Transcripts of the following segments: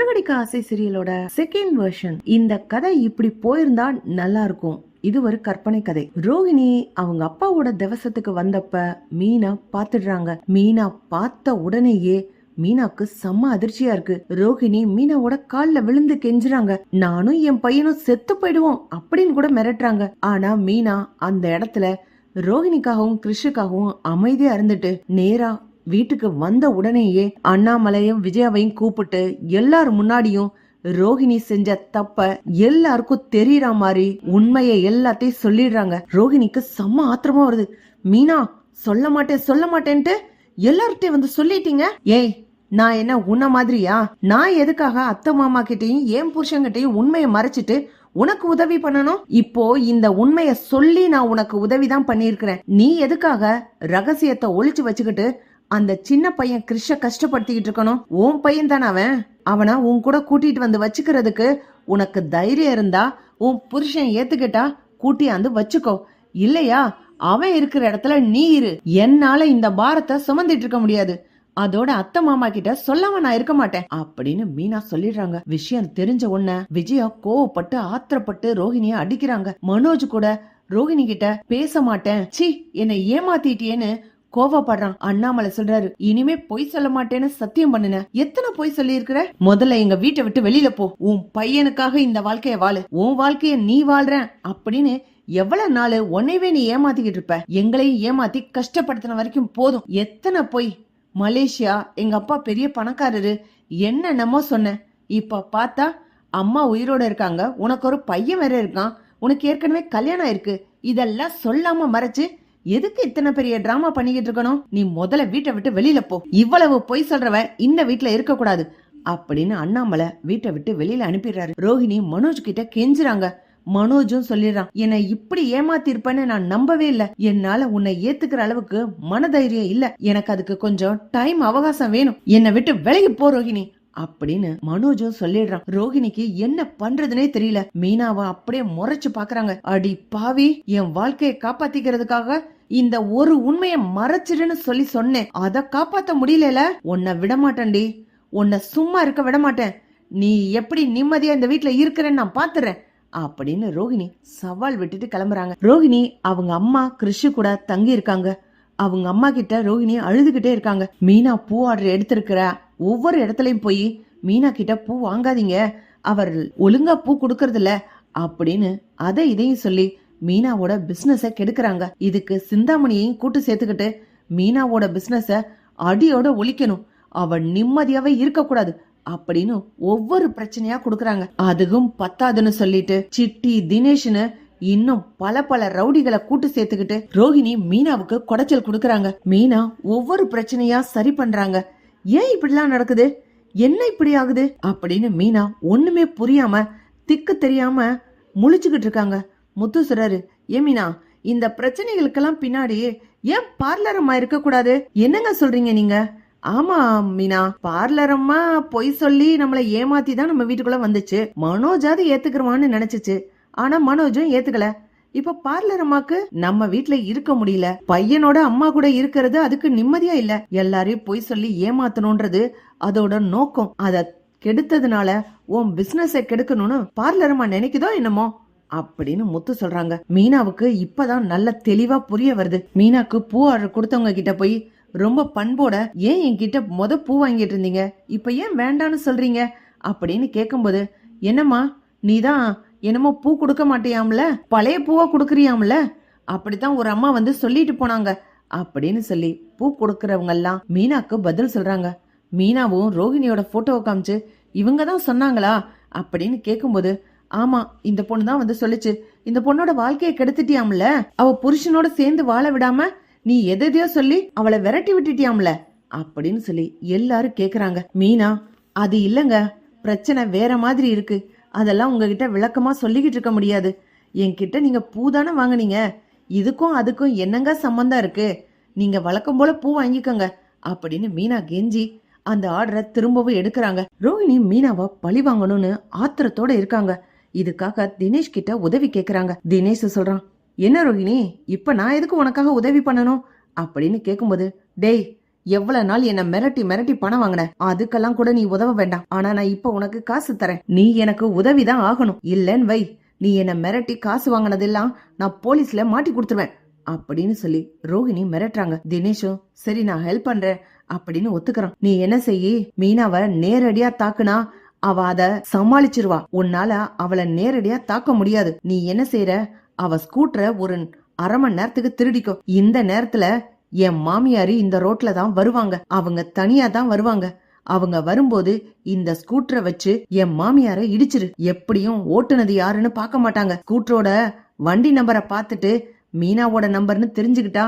சிறகடிக்க ஆசை சீரியலோட second version. இந்த கதை இப்படி போயிருந்தா நல்லா இருக்கும். இது ஒரு கற்பனை கதை. ரோஹிணி அவங்க அப்பாவோட திவசத்துக்கு வந்தப்ப மீனா பாத்துடுறாங்க. மீனா பார்த்த உடனேயே மீனாக்கு செம்ம அதிர்ச்சியா இருக்கு. ரோஹிணி மீனாவோட கால்ல விழுந்து கெஞ்சுறாங்க. நானும் என் பையனும் செத்து போயிடுவோம் அப்படின்னு கூட மிரட்டுறாங்க. ஆனா மீனா அந்த இடத்துல ரோஹிணிக்காகவும் கிருஷுக்காகவும் அமைதியா இருந்துட்டு நேரா வீட்டுக்கு வந்த உடனேயே அண்ணாமலையும் விஜயாவையும் கூப்பிட்டு எல்லாரும் முன்னாடியும் ரோஹிணி செஞ்ச தப்ப எல்லாருக்கும் தெரியற மாதிரி உண்மையை எல்லாத்தையும் சொல்லிடுறாங்க. ரோஹிணிக்கு செம்ம ஆத்திரமா வருது. மீனா சொல்ல மாட்டேன்ட்டு எல்லார்கிட்டையும் வந்து சொல்லிட்டீங்க. ஏய், நான் என்ன உன்ன மாதிரியா? நான் எதுக்காக அத்தை மாமா கிட்டையும் என் புருஷன்கிட்டையும் உண்மையை மறைச்சிட்டு உனக்கு உதவி பண்ணணும்? இப்போ இந்த உண்மைய சொல்லி நான் உனக்கு உதவிதான் பண்ணிருக்கிறேன். நீ எதுக்காக ரகசியத்தை ஒளிச்சு வச்சுக்கிட்டு அந்த சின்ன பையன் கிருஷ்ண கஷ்டப்படுத்திக்கிட்டு இருக்கணும்? உன் பையன் தானே அவன். அவனை உன் கூட கூட்டிட்டு வந்து வச்சுக்கிறதுக்கு உனக்கு தைரியம் இருந்தா உன் புருஷன் ஏத்துக்கிட்டா கூட்டியாந்து வச்சுக்கோ. இல்லையா அவன் இருக்கிற இடத்துல நீ இரு. என்னால இந்த பாரத்தை சுமந்துட்டு இருக்க முடியாது. அதோட அத்தை மாமா கிட்ட சொல்லாம நான் இருக்க மாட்டேன் அப்படின்னு மீனா சொல்லிடுறாங்க. விஷயம் தெரிஞ்ச உடனே விஜயா கோவப்பட்டு ஆத்திரப்பட்டு ரோஹிணிய அடிக்கிறாங்க. மனோஜ் கூட ரோஹிணி கிட்ட பேச மாட்டேன், சி என்னை ஏமாத்திட்டியேன்னு கோவப்படுறான். அண்ணாமலை சொல்றாரு, இனிமே பொய் சொல்ல மாட்டேன்னு சத்தியம் பண்ணுன. எத்தனை பொய் சொல்லி இருக்கிற? முதல்ல எங்க வீட்டை விட்டு வெளியில போ. உன் பையனுக்காக இந்த வாழ்க்கைய வாழு. உன் வாழ்க்கைய நீ வாழ்ற அப்படின்னு எவ்வளவு நாள் உன்னையவே நீ ஏமாத்திக்கிட்டு இருப்ப? எங்களையும் ஏமாத்தி கஷ்டப்படுத்தின வரைக்கும் போதும். எத்தனை பொய். மலேசியா எங்க அப்பா பெரிய பணக்காரரு என்னென்னமோ சொன்ன. இப்ப பார்த்தா அம்மா உயிரோட இருக்காங்க, உனக்கு ஒரு பையன் வேற இருக்கான், உனக்கு ஏற்கனவே கல்யாணம் ஆயிருக்கு. இதெல்லாம் சொல்லாம மறைச்சு எதுக்கு இத்தனை பெரிய டிராமா பண்ணிக்கிட்டு இருக்கணும்? நீ முதல்ல வீட்டை விட்டு வெளியில போ. இவ்வளவு பொய் சொல்றவ இந்த வீட்டுல இருக்க கூடாது அப்படின்னு அண்ணாமலை வீட்டை விட்டு வெளியில அனுப்பிடுறாரு. ரோஹிணி மனோஜ் கிட்ட கெஞ்சுறாங்க. மனோஜும் சொல்லிடுறான், என்னை இப்படி ஏமாத்தி இருப்பேன்னு நான் நம்பவே இல்ல. என்னால உன்னை ஏத்துக்கிற அளவுக்கு மனதைரியம் இல்ல. எனக்கு அதுக்கு கொஞ்சம் டைம் அவகாசம் வேணும். என்னை விட்டு விலகி போ ரோஹிணி அப்படின்னு மனோஜும் சொல்லிடுறான். ரோஹிணிக்கு என்ன பண்றதுனே தெரியல. மீனாவை அப்படியே முறைச்சு பாக்குறாங்க. அடி பாவி, என் வாழ்க்கையை காப்பாத்திக்கிறதுக்காக இந்த ஒரு உண்மையை மறைச்சிடுன்னு சொல்லி சொன்னேன். அத காப்பாத்த முடியல. உன்னை விடமாட்டேன்டி, உன்னை சும்மா இருக்க விட மாட்டேன். நீ எப்படி நிம்மதியா இந்த வீட்டுல இருக்கிறேன்னு நான் பாத்துறேன் அப்படின்னு ரோஹிணி சவால் விட்டுட்டு கிளம்புறாங்க. ரோஹிணி அவங்க அம்மா கிருஷி கூட தங்கி இருக்காங்க. அவங்க அம்மா கிட்ட ரோஹிணி அழுதுகிட்டே இருக்காங்க. மீனா பூ ஆர்டர் எடுத்திருக்கிற ஒவ்வொரு இடத்துலயும் போய் மீனா கிட்ட பூ வாங்காதீங்க, அவர் ஒழுங்கா பூ கொடுக்கறது இல்ல அப்படின்னு அதை இதையும் சொல்லி மீனாவோட பிசினஸ கெடுக்கிறாங்க. இதுக்கு சிந்தாமணியையும் கூட்டு சேர்த்துக்கிட்டு மீனாவோட பிசினஸ அடியோட ஒழிக்கணும், அவ நிம்மதியாவே இருக்க கூடாது அப்படின்னு ஒவ்வொரு பிரச்சனையா கொடுக்கறாங்க. அதுவும் பத்தாதுன்னு சொல்லிட்டு சிட்டி தினேஷ்னு இன்னும் பல ரவுடிகளை கூட்டு சேர்த்துக்கிட்டு ரோஹிணி மீனாவுக்கு குடைச்சல் கொடுக்கறாங்க. மீனா ஒவ்வொரு பிரச்சனையா சரி பண்றாங்க. ஏன் இப்படிலாம் நடக்குது, என்ன இப்படி ஆகுது அப்படின்னு மீனா ஒண்ணுமே புரியாம திக்கு தெரியாம முழிச்சுக்கிட்டு இருக்காங்க. முத்து சொல்றாரு, ஏ மீனா, இந்த பிரச்சனைகளுக்கெல்லாம் பின்னாடி ஏன் பார்லர் அம்மா இருக்க கூடாது? என்னங்க சொல்றீங்க நீங்க? ஆமா மீனா, பார்லர் அம்மா பொய் சொல்லி நம்மள ஏமாத்தி தான் நம்ம வீட்டுக்குள்ள வந்துச்சு. மனோஜாவது ஏத்துக்கிறவான்னு நினைச்சிச்சு. ஆனா மனோஜும் ஏத்துக்கல. இப்ப பார்லர் அம்மாக்கு நம்ம வீட்டுல இருக்க முடியல. பையனோட அம்மா கூட இருக்கிறது அதுக்கு நிம்மதியா இல்ல. எல்லாரையும் பொய் சொல்லி ஏமாத்தணும்ன்றது அதோட நோக்கம். அத கெடுத்ததுனால உன் பிசினஸ கெடுக்கணும்னு பார்லர் அம்மா நினைக்குதோ என்னமோ அப்படின்னு முத்து சொல்றாங்க. மீனாவுக்கு இப்பதான் நல்ல தெளிவா புரிய வருது. மீனாக்கு பூ ஆர்டர் கொடுத்தவங்க கிட்ட போய் ரொம்ப பண்போட, ஏன் என்கிட்ட பூ வாங்கிட்டு இருந்தீங்க, இப்ப ஏன் வேண்டான்னு சொல்றீங்க அப்படின்னு கேக்கும்போது, என்னம்மா நீதான் என்னமோ பூ கொடுக்க மாட்டியாம்ல, பழைய பூவா கொடுக்கறியாம்ல, அப்படித்தான் ஒரு அம்மா வந்து சொல்லிட்டு போனாங்க அப்படின்னு சொல்லி பூ கொடுக்கறவங்க எல்லாம் மீனாக்கு பதில் சொல்றாங்க. மீனாவும் ரோஹிணியோட போட்டோவை காமிச்சு, இவங்கதான் சொன்னாங்களா அப்படின்னு கேக்கும்போது, ஆமா இந்த பொண்ணு தான் வந்து சொல்லிச்சு. இந்த பொண்ணோட வாழ்க்கையை கெடுத்துட்டியாம்ல, அவ புருஷனோட சேர்ந்து வாழ விடாம நீ எதையோ சொல்லி அவளை விரட்டி விட்டுட்டியாம்ல அப்படின்னு சொல்லி எல்லாரும் கேக்குறாங்க. மீனா, அது இல்லங்க, பிரச்சனை வேற மாதிரி இருக்கு. அதெல்லாம் உங்ககிட்ட விளக்கமா சொல்லிக்கிட்டு இருக்க முடியாது. என்கிட்ட நீங்க பூ தானே வாங்கினீங்க, இதுக்கும் அதுக்கும் என்னங்க சம்பந்தம் இருக்கு? நீங்க வழக்கம் போல பூ வாங்கிக்கோங்க அப்படின்னு மீனா கெஞ்சி அந்த ஆர்டரை திரும்பவும் எடுக்கிறாங்க. ரோஹிணி மீனாவை பழி வாங்கணும்னு ஆத்திரத்தோட இருக்காங்க. இதுக்காக தினேஷ் கிட்ட உதவி கேக்குறாங்க. தினேஷ் சொல்றான், என்ன ரோஹிணி, இப்ப நான் எதுக்கு உனக்காக உதவி பண்ணணும் அப்படின்னு கேக்கும்போது, டேய் எவ்வளவு நாள் என்ன மிரட்டி மிரட்டி பணம் வாங்கின, அதுக்கெல்லாம் கூட நீ உதவ வேண்டாம். ஆனா நான் இப்ப உனக்கு காசு தரேன், நீ எனக்கு உதவிதான் ஆகணும். இல்லன்னு வை, நீ என்ன மிரட்டி காசு வாங்கினதெல்லாம் நான் போலீஸ்ல மாட்டி கொடுத்துருவேன் அப்படின்னு சொல்லி ரோஹிணி மிரட்டுறாங்க. தினேஷும் சரி நான் ஹெல்ப் பண்றேன் அப்படின்னு ஒத்துக்கிறான். நீ என்ன செய்யி, மீனாவை நேரடியா தாக்குனா அவ அத சமாளிச்சிருவா, உன்னால அவளை நேரடியா தாக்க முடியாது. நீ என்ன செய்யற, அவ ஸ்கூட்டரை ஒரு அரை மணி நேரத்துக்கு திருடிக்கோ. இந்த நேரத்துல என் மாமியாரு இந்த ரோட்ல தான் வருவாங்க, அவங்க தனியா தான் வருவாங்க. அவங்க வரும்போது இந்த ஸ்கூட்டரை வச்சு என் மாமியாரை இடிச்சிரு. எப்படியும் ஓட்டுனது யாருன்னு பார்க்க மாட்டாங்க. ஸ்கூட்டரோட வண்டி நம்பரை பார்த்துட்டு மீனாவோட நம்பர்னு தெரிஞ்சுக்கிட்டா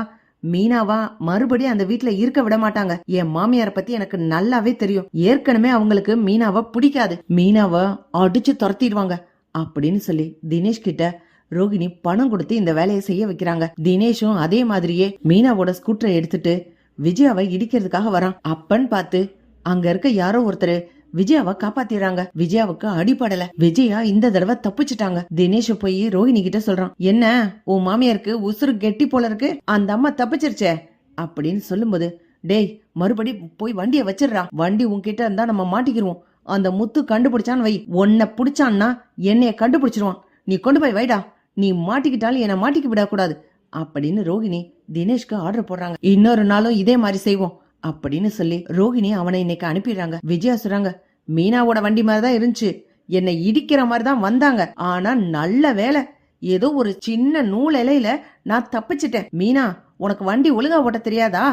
மீனாவா மறுபடியும் அந்த வீட்டுல இருக்க விட மாட்டாங்க. என் மாமியார பத்தி எனக்கு நல்லாவே தெரியும். ஏற்கனவே அவங்களுக்கு மீனாவை பிடிக்காது, மீனாவை அடிச்சு துரத்திடுவாங்க அப்படின்னு சொல்லி தினேஷ் கிட்ட ரோகிணி பணம் கொடுத்து இந்த வேலையை செய்ய வைக்கிறாங்க. தினேஷும் அதே மாதிரியே மீனாவோட ஸ்கூட்டரை எடுத்துட்டு விஜயாவை இடிக்கிறதுக்காக வரான். அப்பன்னு பார்த்து அங்க இருக்க யாரோ ஒருத்தர் விஜயாவை காப்பாத்திடுறாங்க. விஜயாவுக்கு அடிபடல, விஜயா இந்த தடவை தப்பிச்சுட்டாங்க. தினேஷ் போய் ரோஹிணி கிட்ட சொல்றான், என்ன உன் மாமியாருக்கு உசுறு கெட்டி போல இருக்கு, அந்த அம்மா தப்பிச்சிருச்சே அப்படின்னு சொல்லும்போது, டேய் மறுபடி போய் வண்டியை வச்சிடுறா, வண்டி உன்கிட்ட இருந்தா நம்ம மாட்டிக்கிருவோம். அந்த முத்து கண்டுபிடிச்சான்னு வை, உன்னை பிடிச்சான்னா என்னைய கண்டுபிடிச்சிருவான், நீ கொண்டு போய் வைடா, நீ மாட்டிக்கிட்டாலும் என்ன மாட்டிக்க விடக்கூடாது அப்படின்னு ரோஹிணி தினேஷ்க்கு ஆர்டர் போடுறாங்க. இன்னொரு நாளும் இதே மாதிரி செய்வோம் அப்படின்னு சொல்லி ரோஹிணி அவனை இன்னைக்கு அனுப்பிடுறாங்க. விஜயா சொல்றாங்க, மீனாவோட வண்டி மாதிரிதான் இருந்துச்சு, என்னை இடிக்கிற மாதிரிதான் வந்தாங்க, ஆனா நல்ல வேலை, ஏதோ ஒரு சின்ன நூல் இலையில நான் தப்பிச்சிட்டேன். மீனா உனக்கு வண்டி ஒழுங்கா ஓட்ட தெரியாதா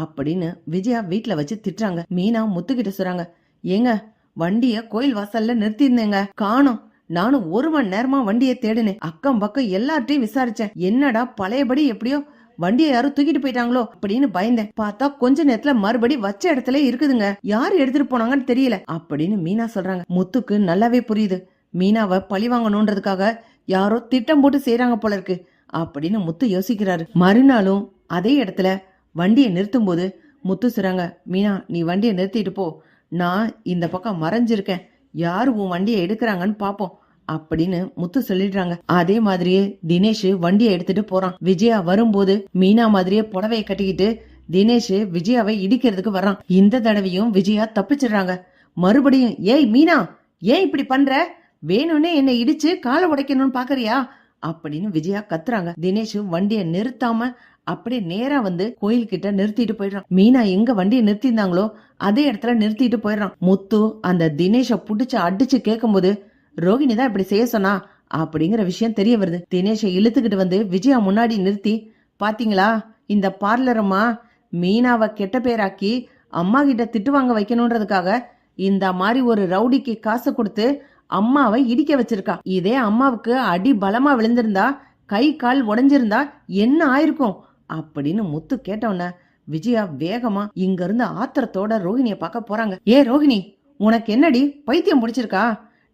அப்படின்னு விஜயா வீட்டுல வச்சு திட்டுறாங்க. மீனா முத்துக்கிட்ட சொல்றாங்க, ஏங்க வண்டிய கோயில் வாசல்ல நிறுத்திருந்தேங்க, காணோம். நானும் 1 மணி நேரமா வண்டியை தேடினேன், அக்கம் பக்கம் எல்லார்ட்டையும் விசாரிச்சேன், என்னடா பழையபடி எப்படியோ வண்டியை யாரும் தூக்கிட்டு போயிட்டாங்களோ அப்படின்னு பயந்தேன். பார்த்தா கொஞ்ச நேரத்துல மறுபடி வச்ச இடத்துல இருக்குதுங்க, யாரு எடுத்துட்டு போனாங்கன்னு தெரியல அப்படின்னு மீனா சொல்றாங்க. முத்துக்கு நல்லாவே புரியுது, மீனாவை பழி வாங்கணும்ன்றதுக்காக யாரோ திட்டம் போட்டு செய்யறாங்க போல இருக்கு அப்படின்னு முத்து யோசிக்கிறாரு. மறுநாளும் அதே இடத்துல வண்டியை நிறுத்தும் போது முத்து சொல்றாங்க, மீனா நீ வண்டியை நிறுத்திட்டு போ, நான் இந்த பக்கம் மறைஞ்சிருக்கேன், யாரு உன் வண்டியை எடுக்கிறாங்கன்னு பாப்போம் அப்படின்னு முத்து சொல்லிடுறாங்க. அதே மாதிரியே தினேஷ் வண்டியை எடுத்துட்டு போறான். விஜயா வரும்போது மீனா மாதிரியே புடவையை கட்டிக்கிட்டு தினேஷ் விஜயாவை இடிக்கிறதுக்கு வர்றான். இந்த தடவையும் விஜயா தப்பிச்சிடுறாங்க. மறுபடியும், ஏய் மீனா ஏன் இப்படி பண்ற, வேணும்னே என்னை இடிச்சு காலை உடைக்கணும்னு பாக்குறியா அப்படின்னு விஜயா கத்துறாங்க. தினேஷ் வண்டியை நிறுத்தாம அப்படியே நேரா வந்து கோயில் கிட்ட நிறுத்திட்டு போயிடுறான். மீனா எங்க வண்டியை நிறுத்திருந்தாங்களோ அதே இடத்துல நிறுத்திட்டு போயிடுறான். முத்து அந்த தினேஷ புடிச்சு அடிச்சு கேட்கும் போது ரோஹிணி தான் இப்படி செய்ய சொன்னா அப்படிங்கிற விஷயம் தெரிய வருது. தினேஷை இழுத்துக்கிட்டு வந்து விஜயா முன்னாடி நிறுத்தி, பாத்தீங்களா இந்த பார்லரம்மா மீனாவை கெட்ட பேராக்கி அம்மா கிட்ட திட்டு வாங்க வைக்கணும்ன்றதுக்காக இந்த மாதிரி ஒரு ரவுடிக்கு காசு கொடுத்து அம்மாவை இடிக்க வச்சிருக்கா. இதே அம்மாவுக்கு அடி பலமா விழுந்திருந்தா, கை கால் உடைஞ்சிருந்தா என்ன ஆயிருக்கும் அப்படின்னு முத்து கேட்டவன விஜயா வேகமா இங்க இருந்து ஆத்திரத்தோட ரோஹிணிய பார்க்க போறாங்க. ஏ ரோஹிணி, உனக்கு என்னடி பைத்தியம் பிடிச்சிருக்கா,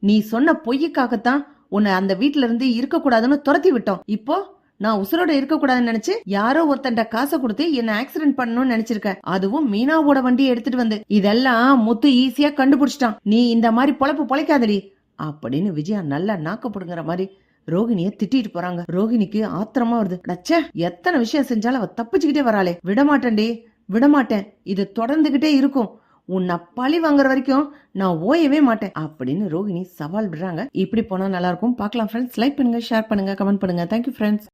நீ சொன்ன பொய்யுக்காகத்தான் உன்னை அந்த வீட்டுல இருந்து இருக்க கூடாதுன்னு துரத்தி விட்டோம். இப்போ நான் உசுரோட இருக்க கூடாதுன்னு நினைச்சு யாரோ ஒருத்தன்ட காசை கொடுத்து என்ன ஆக்சிடென்ட் பண்ணணும்னு நினைச்சிருக்க, அதுவும் மீனாவோட வண்டியை எடுத்துட்டு வந்து. இதெல்லாம் முத்து ஈஸியா கண்டுபிடிச்சிட்டான், நீ இந்த மாதிரி பொழப்பு பொழைக்காதடி அப்படின்னு விஜயா நல்லா நாக்கப்படுங்கிற மாதிரி ரோஹிணிய திட்டிட்டு போறாங்க. ரோஹிணிக்கு ஆத்திரமா வருது, டச்சே எத்தனை விஷயம் செஞ்சாலும் அவ தப்பிச்சுக்கிட்டே வராளே, விடமாட்டேன்டி விடமாட்டேன், இது தொடர்ந்துகிட்டே இருக்கும், உன்னை பழி வாங்குற வரைக்கும் நான் ஓயவே மாட்டேன் அப்படின்னு ரோஹிணி சவால் விடுறாங்க. இப்படி போனா நல்லா இருக்கும். பார்க்கலாம் ஃப்ரெண்ட்ஸ். லைக் பண்ணுங்க, ஷேர் பண்ணுங்க, கமெண்ட் பண்ணுங்க. Thank you friends.